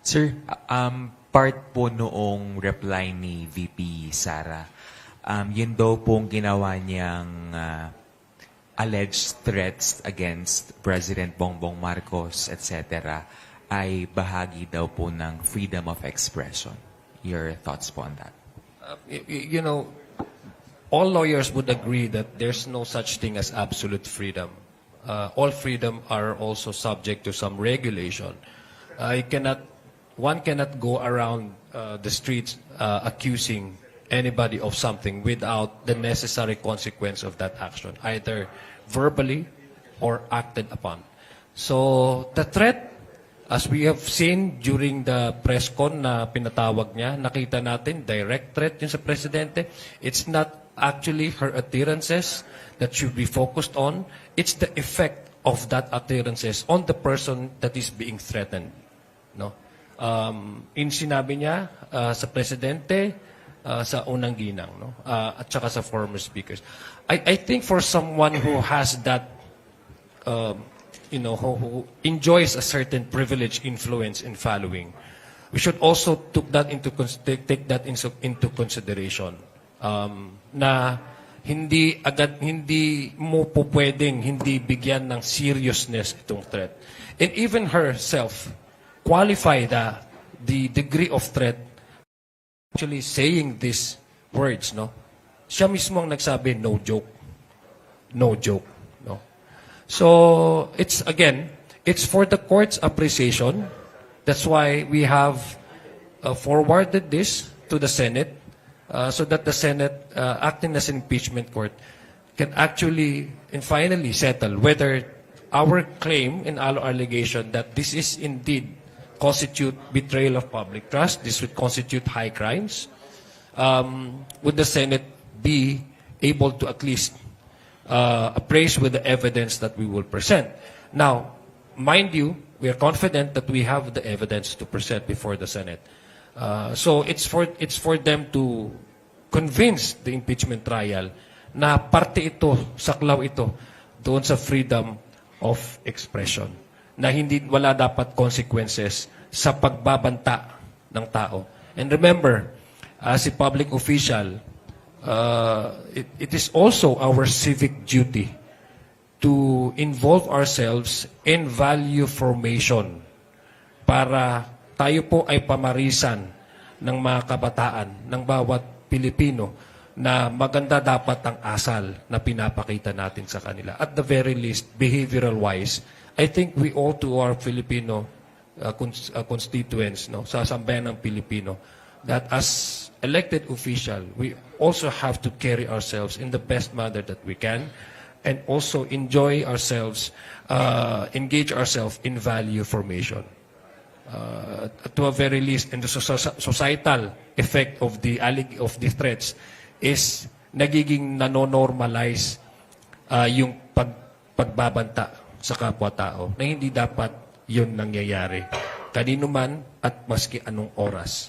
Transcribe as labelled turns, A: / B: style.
A: Sir, part po noong reply ni VP Sara, yun daw pong ginawa niyang alleged threats against President Bongbong Marcos, etc., ay bahagi daw po ng freedom of expression. Your thoughts po on that?
B: You know, all lawyers would agree that there's no such thing as absolute freedom. All freedom are also subject to some regulation. One cannot go around the streets accusing anybody of something without the necessary consequence of that action, either verbally or acted upon. So the threat, as we have seen during the press con na pinatawag niya, nakita natin, direct threat yun sa presidente. It's not actually her utterances that should be focused on. It's the effect of that utterances on the person that is being threatened. No? In sinabi niya sa presidente, sa unang ginang, no? At saka sa former speakers. I think for someone who has that who enjoys a certain privilege, influence, and following, we should also take that into consideration. Na hindi mo po pwedeng hindi bigyan ng seriousness itong threat. And even herself qualify the degree of threat actually saying these words, no? Siya mismo ang nagsabi, no joke. No joke. No? So, it's for the court's appreciation. That's why we have forwarded this to the Senate so that the Senate, acting as an impeachment court, can actually and finally settle whether our claim and our allegation that this is indeed constitute betrayal of public trust, this would constitute high crimes, would the Senate be able to at least appraise with the evidence that we will present. Now, mind you, we are confident that we have the evidence to present before the Senate. So it's for them to convince the impeachment trial na parte ito, saklaw ito, doon sa freedom of expression. Na wala dapat consequences sa pagbabanta ng tao. And remember, as a public official, it is also our civic duty to involve ourselves in value formation para tayo po ay pamarisan ng mga kabataan, ng bawat Pilipino, na maganda dapat ang asal na pinapakita natin sa kanila. At the very least, behavioral-wise, I think we owe to our Filipino constituents, no, sa sambayan ng Pilipino, that as elected official, we also have to carry ourselves in the best manner that we can and also enjoy ourselves, engage ourselves in value formation. To a very least, and the societal effect of the threats is nagiging nanonormalize yung pagbabanta sa kapwa-tao na hindi dapat yun nangyayari kanino man at maski anong oras.